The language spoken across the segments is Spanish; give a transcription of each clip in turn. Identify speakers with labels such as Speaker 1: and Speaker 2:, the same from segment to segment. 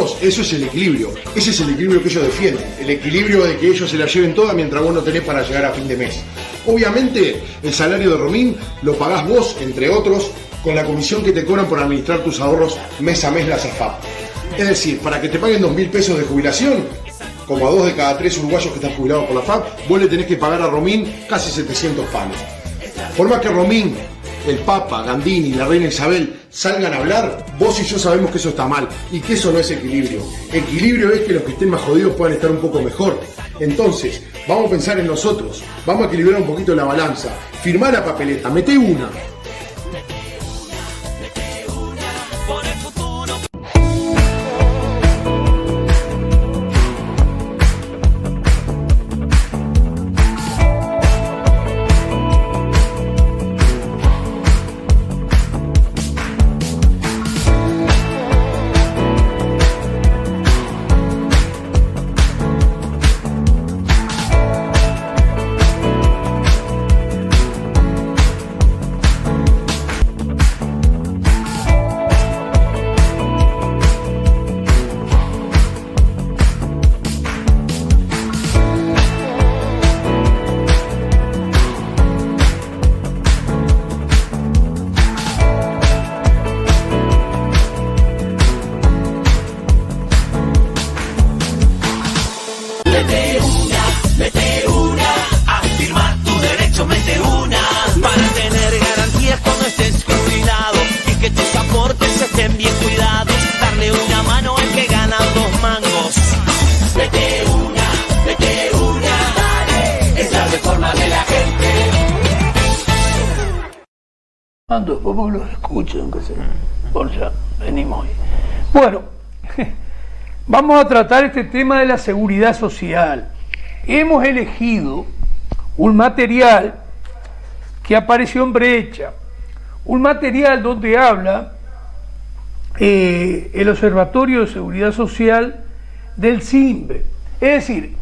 Speaker 1: vos, eso es el equilibrio. Ese es el equilibrio que ellos defienden. El equilibrio de que ellos se la lleven toda mientras vos no tenés para llegar a fin de mes. Obviamente, el salario de Romín lo pagás vos, entre otros, con la comisión que te cobran por administrar tus ahorros mes a mes la AFAP. Es decir, para que te paguen 2.000 pesos de jubilación, como a 2 de cada 3 uruguayos que están jubilados por la AFAP, vos le tenés que pagar a Romín casi 700 palos. Por más que Romín, el Papa, Gandini y la Reina Isabel salgan a hablar, vos y yo sabemos que eso está mal y que eso no es equilibrio. Equilibrio es que los que estén más jodidos puedan estar un poco mejor. Entonces, vamos a pensar en nosotros, vamos a equilibrar un poquito la balanza. Firmá la papeleta, meté una.
Speaker 2: Mete una, a firmar tu derecho, mete una, para tener garantías cuando estés jubilado y que tus aportes estén bien cuidados, darle una mano al que gana 2 mangos. Mete una, dale, es la reforma de la gente.
Speaker 3: Ando, vos los escuchen, que se... Por ya, venimos ahí. Bueno, vamos a tratar este tema de la seguridad social. Hemos elegido un material que apareció en Brecha, un material donde habla el Observatorio de Seguridad Social del CIMBE. Es decir,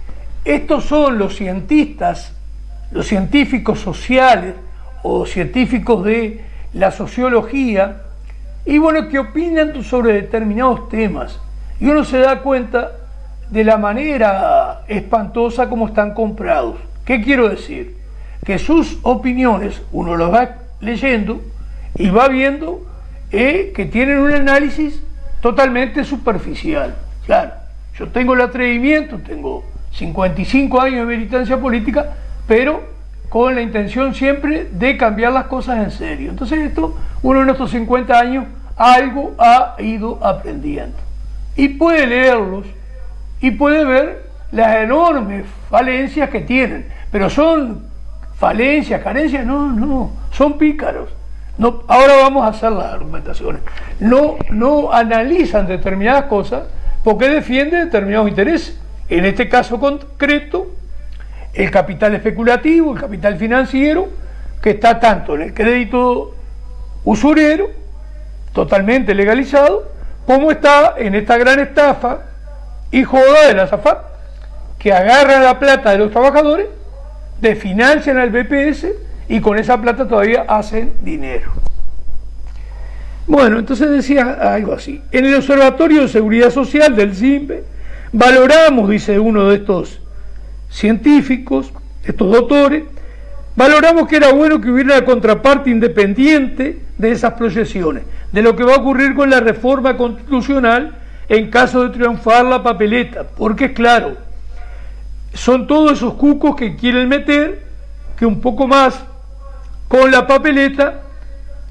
Speaker 3: estos son los cientistas, los científicos sociales o científicos de la sociología, y bueno, que opinan sobre determinados temas. Y uno se da cuenta de la manera espantosa como están comprados. ¿Qué quiero decir? Que sus opiniones uno las va leyendo y va viendo que tienen un análisis totalmente superficial. Claro, yo tengo el atrevimiento, tengo 55 años de militancia política, pero con la intención siempre de cambiar las cosas en serio. Entonces esto, uno en estos 50 años algo ha ido aprendiendo. Y puede leerlos y puede ver las enormes falencias que tienen. Pero son falencias, carencias, no, son pícaros. No, ahora vamos a hacer las argumentaciones. No analizan determinadas cosas porque defienden determinados intereses. En este caso concreto, el capital especulativo, el capital financiero, que está tanto en el crédito usurero, totalmente legalizado, como está en esta gran estafa y joda de la AFAP, que agarran la plata de los trabajadores, desfinancian al BPS y con esa plata todavía hacen dinero. Bueno, entonces decía algo así: en el Observatorio de Seguridad Social del CIMBE valoramos, dice uno de estos científicos, estos doctores, valoramos que era bueno que hubiera una contraparte independiente de esas proyecciones, de lo que va a ocurrir con la reforma constitucional en caso de triunfar la papeleta, porque es claro, son todos esos cucos que quieren meter que un poco más con la papeleta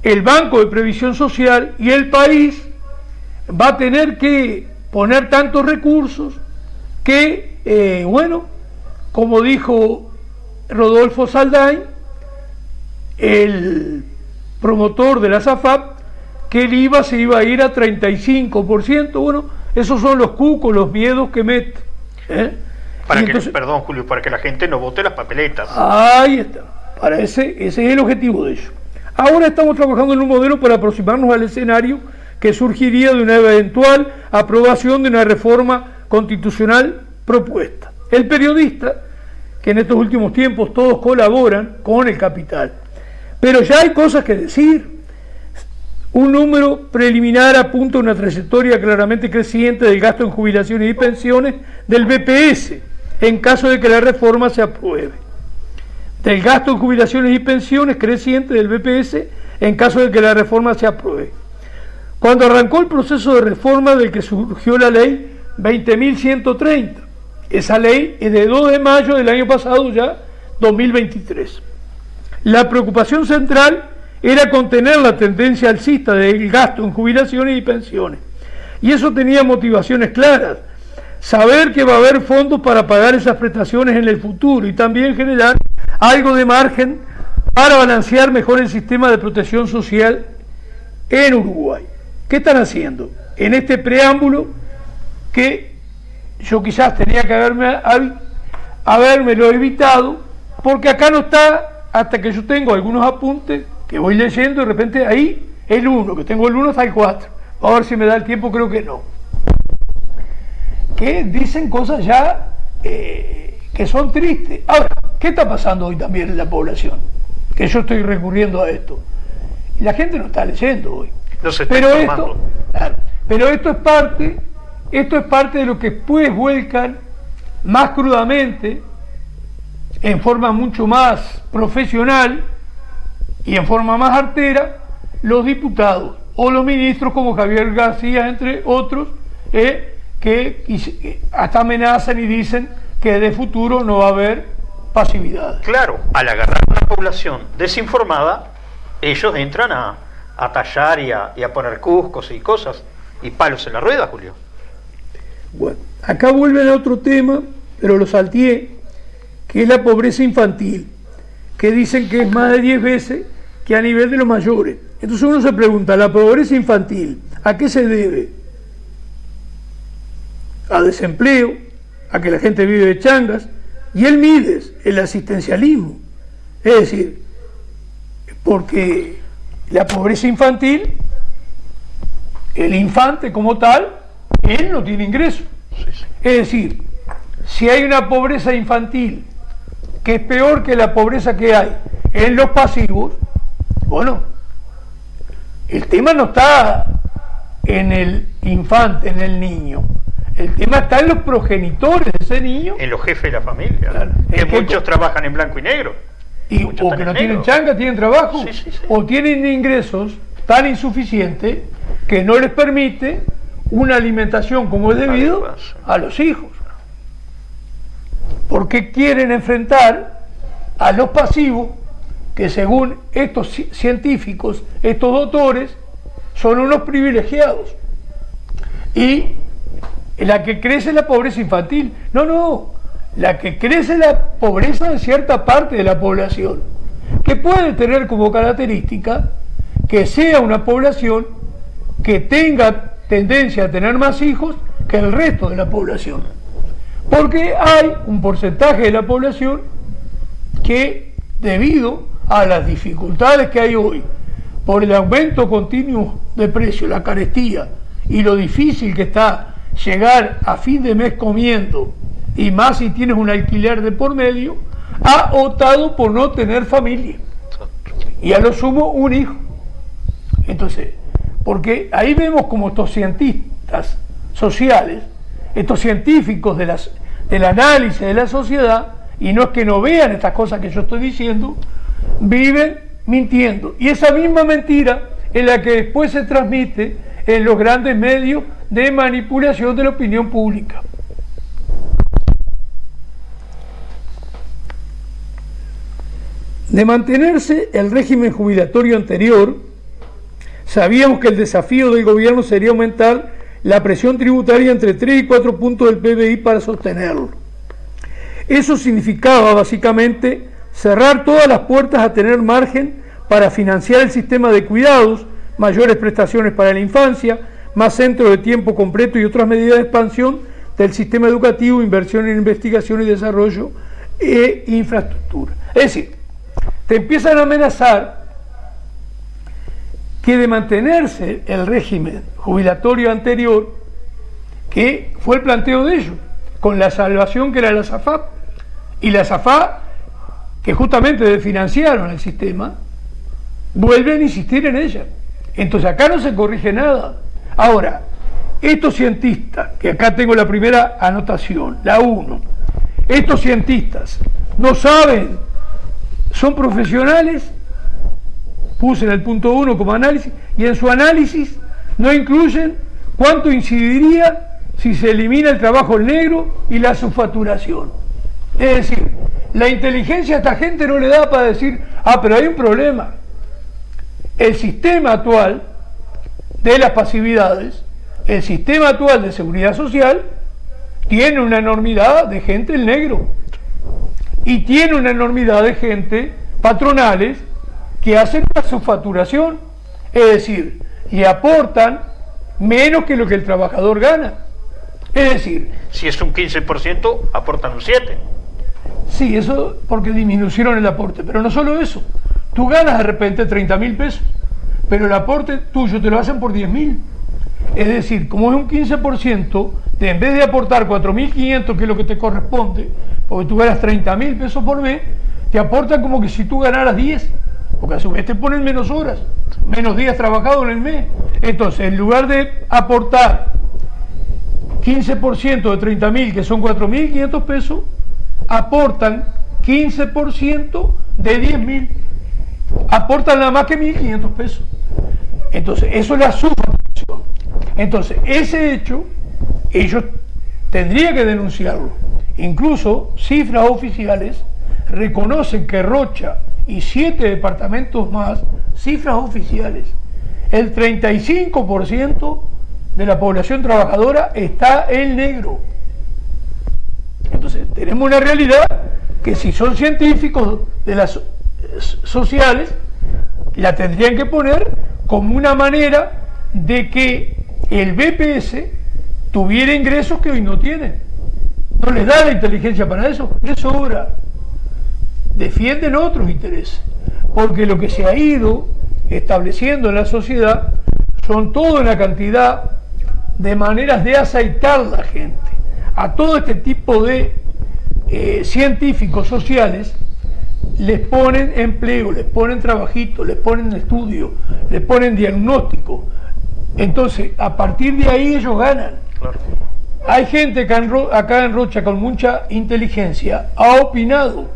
Speaker 3: el Banco de Previsión Social y el país va a tener que poner tantos recursos que, bueno, como dijo Rodolfo Saldain, el promotor de la AFAP, que el IVA se iba a ir a 35%. Bueno, esos son los cucos, los miedos que mete.
Speaker 4: Perdón, Julio, para que la gente no vote las papeletas.
Speaker 3: Ahí está. Para ese es el objetivo de ellos. Ahora estamos trabajando en un modelo para aproximarnos al escenario que surgiría de una eventual aprobación de una reforma constitucional propuesta. El periodista, que en estos últimos tiempos todos colaboran con el capital, pero ya hay cosas que decir. Un número preliminar apunta a una trayectoria claramente creciente del gasto en jubilaciones y pensiones del BPS, en caso de que la reforma se apruebe. Del gasto en jubilaciones y pensiones creciente del BPS, en caso de que la reforma se apruebe. Cuando arrancó el proceso de reforma del que surgió la ley 20.130, esa ley es de 2 de mayo del año pasado ya, 2023. La preocupación central era contener la tendencia alcista del gasto en jubilaciones y pensiones. Y eso tenía motivaciones claras. Saber que va a haber fondos para pagar esas prestaciones en el futuro y también generar algo de margen para balancear mejor el sistema de protección social en Uruguay. ¿Qué están haciendo? En este preámbulo que yo quizás tenía que habérmelo evitado, porque acá no está, hasta que yo tengo algunos apuntes que voy leyendo, de repente ahí el 1, que tengo el 1 hasta el 4. A ver si me da el tiempo, creo que no. Que dicen cosas ya que son tristes. Ahora, ¿qué está pasando hoy también en la población? Que yo estoy recurriendo a esto. Y la gente no está leyendo hoy.
Speaker 4: No se está informando.
Speaker 3: Pero esto es parte de lo que después vuelcan más crudamente, en forma mucho más profesional y en forma más artera, los diputados o los ministros como Javier García, entre otros, que hasta amenazan y dicen que de futuro no va a haber pasividad.
Speaker 4: Claro, al agarrar una población desinformada, ellos entran a tallar y a poner cuscos y cosas y palos en la rueda, Julio.
Speaker 3: Bueno, acá vuelven a otro tema, pero lo salteé, que es la pobreza infantil, que dicen que es más de 10 veces que a nivel de los mayores. Entonces uno se pregunta, ¿la pobreza infantil a qué se debe? A desempleo, a que la gente vive de changas, y el MIDES, el asistencialismo. Es decir, porque la pobreza infantil, el infante como tal, él no tiene ingresos. Es decir, si hay una pobreza infantil que es peor que la pobreza que hay en los pasivos, bueno, el tema no está en el infante, en el niño. El tema está en los progenitores de ese niño.
Speaker 4: En los jefes de la familia.
Speaker 3: Claro.
Speaker 4: Que muchos trabajan en blanco y negro.
Speaker 3: O que no tienen changa, tienen trabajo.
Speaker 4: Sí.
Speaker 3: O tienen ingresos tan insuficientes que no les permite una alimentación como es debido a los hijos. Porque quieren enfrentar a los pasivos que, según estos científicos, estos doctores, son unos privilegiados. Y la que crece es la pobreza infantil. No, la que crece es la pobreza de cierta parte de la población, que puede tener como característica que sea una población que tenga tendencia a tener más hijos que el resto de la población. Porque hay un porcentaje de la población que, debido a las dificultades que hay hoy, por el aumento continuo de precios, la carestía y lo difícil que está llegar a fin de mes comiendo, y más si tienes un alquiler de por medio, ha optado por no tener familia y a lo sumo un hijo. Entonces, porque ahí vemos como estos cientistas sociales, estos científicos del análisis de la sociedad, y no es que no vean estas cosas que yo estoy diciendo, viven mintiendo. Y esa misma mentira es la que después se transmite en los grandes medios de manipulación de la opinión pública. De mantenerse el régimen jubilatorio anterior, sabíamos que el desafío del gobierno sería aumentar la presión tributaria entre 3 y 4 puntos del PBI para sostenerlo. Eso significaba básicamente cerrar todas las puertas a tener margen para financiar el sistema de cuidados, mayores prestaciones para la infancia, más centros de tiempo completo y otras medidas de expansión del sistema educativo, inversión en investigación y desarrollo e infraestructura. Es decir, te empiezan a amenazar que de mantenerse el régimen jubilatorio anterior, que fue el planteo de ellos, con la salvación que era la SAFAP, y la SAFAP, que justamente desfinanciaron el sistema, vuelven a insistir en ella. Entonces acá no se corrige nada. Ahora, estos cientistas, que acá tengo la primera anotación, la 1, estos cientistas no saben, son profesionales, puse en el punto 1 como análisis, y en su análisis no incluyen cuánto incidiría si se elimina el trabajo negro y la subfacturación. Es decir, la inteligencia a esta gente no le da para decir, pero hay un problema. El sistema actual de las pasividades, el sistema actual de seguridad social, tiene una enormidad de gente en negro y tiene una enormidad de gente patronales que hacen la subfacturación, es decir, y aportan menos que lo que el trabajador gana. Es decir,
Speaker 4: si es un 15%, aportan un 7%.
Speaker 3: Sí, eso porque disminuyeron el aporte, pero no solo eso. Tú ganas de repente 30.000 pesos, pero el aporte tuyo te lo hacen por 10.000. Es decir, como es un 15%, en vez de aportar 4.500, que es lo que te corresponde, porque tú ganas 30.000 pesos por mes, te aportan como que si tú ganaras 10, porque a su vez te ponen menos horas, menos días trabajados en el mes. Entonces, en lugar de aportar 15% de 30.000, que son 4.500 pesos, aportan 15% de 10.000. Aportan nada más que 1.500 pesos. Entonces, eso es la subfacturación. Entonces, ese hecho, ellos tendrían que denunciarlo. Incluso, cifras oficiales reconocen que Rocha y 7 departamentos más, cifras oficiales, el 35% de la población trabajadora está en negro. Entonces, tenemos una realidad que si son científicos de las sociales, la tendrían que poner como una manera de que el BPS tuviera ingresos que hoy no tiene. No les da la inteligencia para eso, les sobra. Defienden otros intereses, porque lo que se ha ido estableciendo en la sociedad son toda una cantidad de maneras de aceitar la gente. A todo este tipo de científicos sociales les ponen empleo, les ponen trabajito, les ponen estudio, les ponen diagnóstico. Entonces, a partir de ahí ellos ganan.
Speaker 4: Claro.
Speaker 3: Hay gente que acá en Rocha con mucha inteligencia ha opinado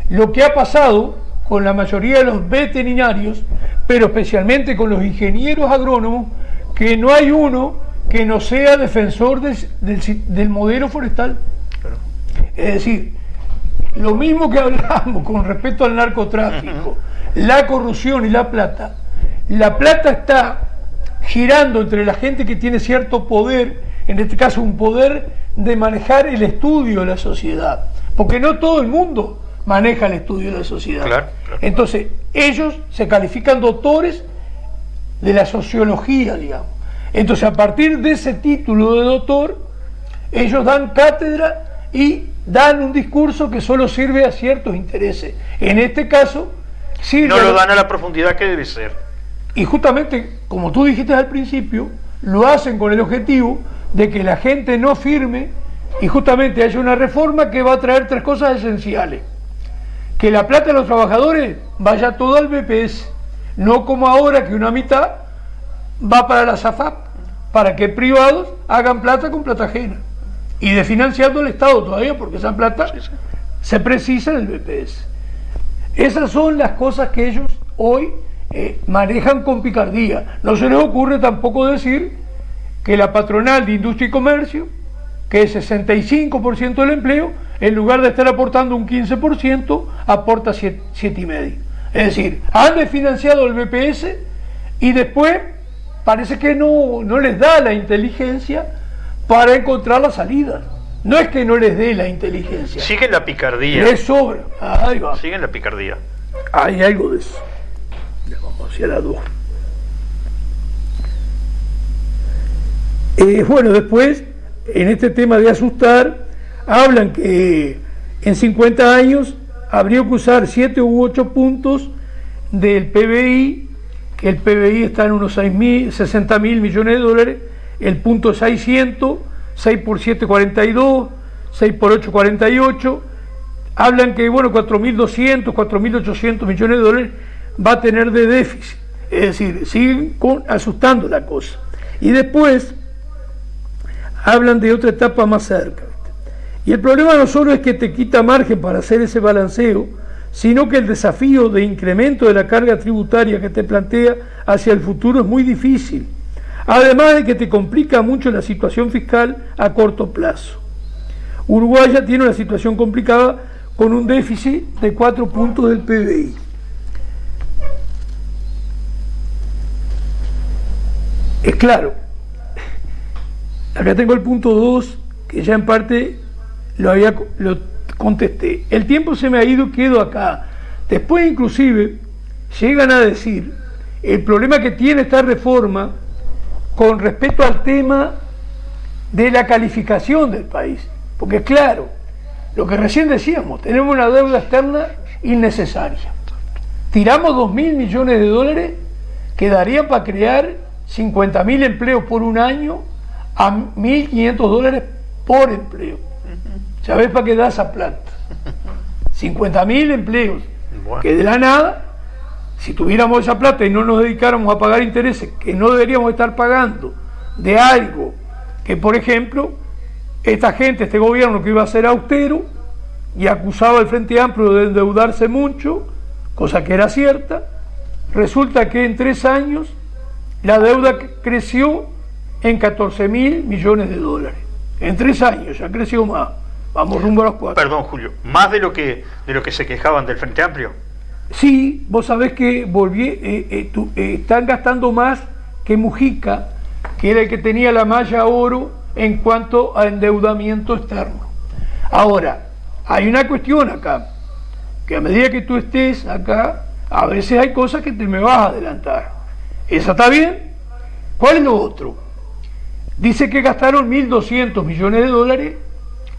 Speaker 3: lo que ha pasado con la mayoría de los veterinarios, pero especialmente con los ingenieros agrónomos, que no hay uno que no sea defensor del modelo forestal.
Speaker 4: Claro.
Speaker 3: Es decir, lo mismo que hablamos con respecto al narcotráfico, la corrupción y la plata está girando entre la gente que tiene cierto poder, en este caso un poder de manejar el estudio de la sociedad, porque no todo el mundo maneja el estudio de la sociedad.
Speaker 4: Claro, claro.
Speaker 3: Entonces, ellos se califican doctores de la sociología, digamos. Entonces, a partir de ese título de doctor, ellos dan cátedra y dan un discurso que solo sirve a ciertos intereses. En este caso, sirve...
Speaker 4: No lo dan a la profundidad que debe ser.
Speaker 3: Y justamente, como tú dijiste al principio, lo hacen con el objetivo de que la gente no firme y justamente haya una reforma que va a traer 3 cosas esenciales. Que la plata de los trabajadores vaya todo al BPS, no como ahora que una mitad va para la SAFAP, para que privados hagan plata con plata ajena y desfinanciando el Estado todavía, porque esa plata se precisa en el BPS. Esas son las cosas que ellos hoy manejan con picardía. No se les ocurre tampoco decir que la patronal de Industria y Comercio, que es 65% del empleo, en lugar de estar aportando un 15%, aporta 7,5%. Es decir, han desfinanciado el BPS y después parece que no les da la inteligencia para encontrar la salida. No es que no les dé la inteligencia.
Speaker 4: Siguen la picardía.
Speaker 3: Les sobra. Ahí va.
Speaker 4: Siguen la picardía.
Speaker 3: Hay algo de eso. Ya vamos hacia la 2. Bueno, después, en este tema de asustar, hablan que en 50 años habría que usar 7 u 8 puntos del PBI, que el PBI está en unos 60 mil millones de dólares, el punto 600, 6 por 7, 42, 6 por 8, 48, hablan que, bueno, 4.200, 4.800 millones de dólares va a tener de déficit. Es decir, siguen asustando la cosa. Y después hablan de otra etapa más cerca. Y el problema no solo es que te quita margen para hacer ese balanceo, sino que el desafío de incremento de la carga tributaria que te plantea hacia el futuro es muy difícil. Además de que te complica mucho la situación fiscal a corto plazo. Uruguay ya tiene una situación complicada con un déficit de 4 puntos del PBI. Es claro, acá tengo el punto 2, que ya en parte lo contesté. El tiempo se me ha ido y quedo acá. Después inclusive llegan a decir el problema que tiene esta reforma con respecto al tema de la calificación del país. Porque claro, lo que recién decíamos, tenemos una deuda externa innecesaria. Tiramos 2.000 millones de dólares que darían para crear 50.000 empleos por un año a 1.500 dólares por empleo. ¿Sabés para qué da esa plata? 50.000 empleos, bueno, que de la nada, si tuviéramos esa plata y no nos dedicáramos a pagar intereses que no deberíamos estar pagando de algo que, por ejemplo, esta gente, este gobierno que iba a ser austero y acusaba al Frente Amplio de endeudarse mucho, cosa que era cierta, resulta que en 3 años la deuda creció en 14.000 millones de dólares. En 3 años ya creció más. Vamos rumbo a los 4.
Speaker 4: Perdón, Julio, ¿más de lo que se quejaban del Frente Amplio?
Speaker 3: Sí, vos sabés que están gastando más que Mujica, que era el que tenía la malla oro en cuanto a endeudamiento externo. Ahora, hay una cuestión acá, que a medida que tú estés acá, a veces hay cosas que te me vas a adelantar. ¿Esa está bien? ¿Cuál es lo otro? Dice que gastaron 1.200 millones de dólares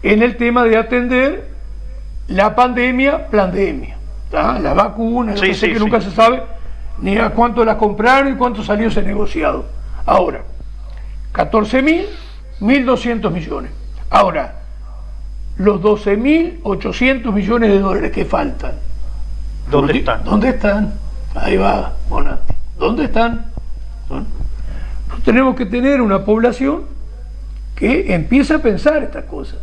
Speaker 3: en el tema de atender la pandemia, la vacuna,
Speaker 4: sí,
Speaker 3: que nunca se sabe ni a cuánto las compraron y cuánto salió ese negociado. Ahora, 14.000, 1.200 millones. Ahora, los 12.800 millones de dólares que faltan,
Speaker 4: ¿dónde están?
Speaker 3: ¿Dónde están? Ahí va, Bonatti. ¿Dónde están? Tenemos que tener una población que empiece a pensar estas cosas.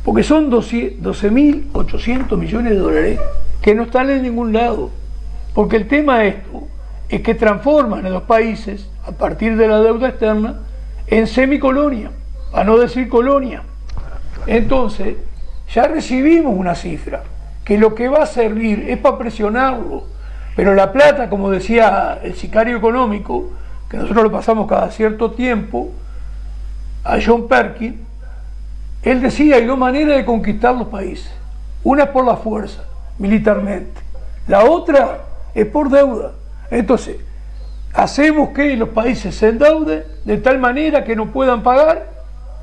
Speaker 3: Porque son 12.800 millones de dólares que no están en ningún lado. Porque el tema de esto es que transforman a los países, a partir de la deuda externa, en semicolonia, a no decir colonia. Entonces, ya recibimos una cifra, que lo que va a servir es para presionarlo. Pero la plata, como decía el sicario económico, que nosotros lo pasamos cada cierto tiempo, a John Perkins, él decía, hay 2 maneras de conquistar los países. Una es por la fuerza, militarmente. La otra es por deuda. Entonces, hacemos que los países se endeuden de tal manera que no puedan pagar,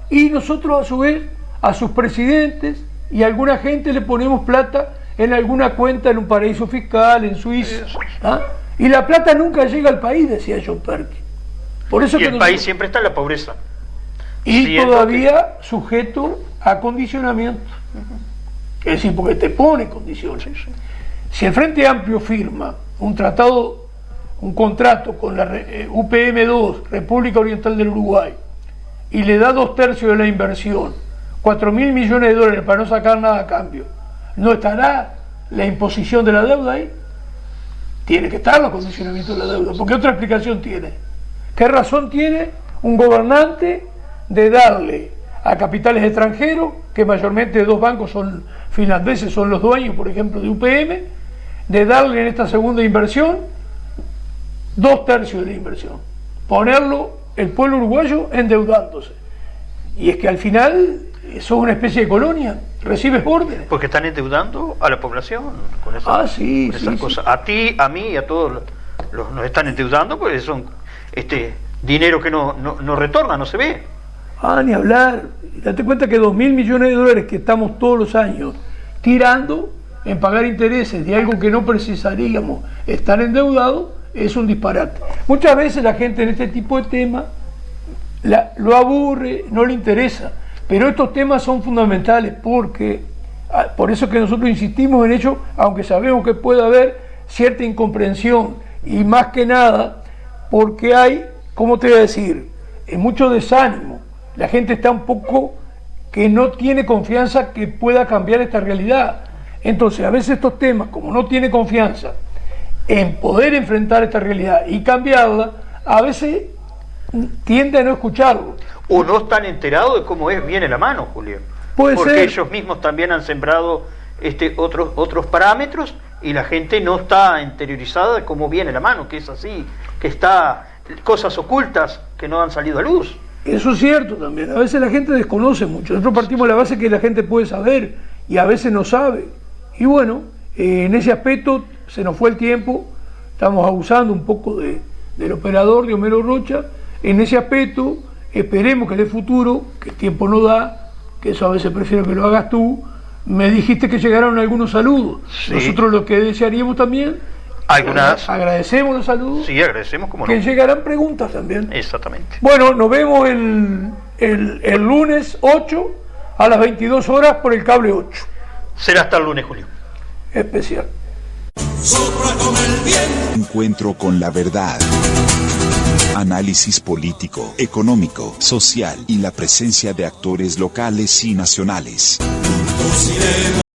Speaker 3: y nosotros a su vez, a sus presidentes y a alguna gente le ponemos plata en alguna cuenta en un paraíso fiscal, en Suiza. ¿Ah? Y la plata nunca llega al país, decía John Perkins. Por eso
Speaker 4: y
Speaker 3: que
Speaker 4: el país siempre está en la pobreza.
Speaker 3: Y todavía sujeto a condicionamiento. Es decir, porque te pone condiciones. Si el Frente Amplio firma un contrato con la UPM2, República Oriental del Uruguay, y le da 2/3 de la inversión, 4.000 millones de dólares para no sacar nada a cambio, ¿no estará la imposición de la deuda ahí? Tiene que estar los condicionamientos de la deuda, porque otra explicación tiene. ¿Qué razón tiene un gobernante de darle a capitales extranjeros, que mayormente 2 bancos son finlandeses, son los dueños, por ejemplo, de UPM, de darle en esta segunda inversión 2/3 de la inversión? Ponerlo el pueblo uruguayo endeudándose. Y es que al final eso es una especie de colonia, recibes órdenes.
Speaker 4: Porque están endeudando a la población con esas, cosas. A ti, a mí y a todos nos están endeudando, porque son dinero que no retorna, no se ve.
Speaker 3: Ni hablar. Date cuenta que 2.000 millones de dólares que estamos todos los años tirando en pagar intereses de algo que no precisaríamos estar endeudados, es un disparate. Muchas veces la gente en este tipo de temas lo aburre, no le interesa, pero estos temas son fundamentales, porque por eso que nosotros insistimos en ello, aunque sabemos que puede haber cierta incomprensión y más que nada porque hay, ¿cómo te voy a decir? Mucho desánimo. La gente está un poco que no tiene confianza que pueda cambiar esta realidad. Entonces, a veces estos temas, como no tiene confianza en poder enfrentar esta realidad y cambiarla, a veces tiende a no escucharlo.
Speaker 4: O no están enterados de cómo viene la mano, Julio.
Speaker 3: Puede
Speaker 4: porque
Speaker 3: ser.
Speaker 4: Ellos mismos también han sembrado otros parámetros y la gente no está interiorizada de cómo viene la mano, que es así, que está cosas ocultas que no han salido a luz.
Speaker 3: Eso es cierto también. A veces la gente desconoce mucho. Nosotros partimos de la base que la gente puede saber y a veces no sabe. Y bueno, en ese aspecto se nos fue el tiempo. Estamos abusando un poco del operador de Homero Rocha. En ese aspecto, esperemos que en el futuro, que el tiempo no da, que eso a veces prefiero que lo hagas tú. Me dijiste que llegaron algunos saludos. Sí. Nosotros lo que desearíamos también,
Speaker 4: algunas.
Speaker 3: Agradecemos los saludos.
Speaker 4: Sí, agradecemos, como no.
Speaker 3: Que llegarán preguntas también.
Speaker 4: Exactamente.
Speaker 3: Bueno, nos vemos el lunes 8 a las 22 horas por el cable 8.
Speaker 4: Será hasta el lunes, Julio.
Speaker 3: Especial.
Speaker 5: Encuentro con la verdad. Análisis político, económico, social y la presencia de actores locales y nacionales.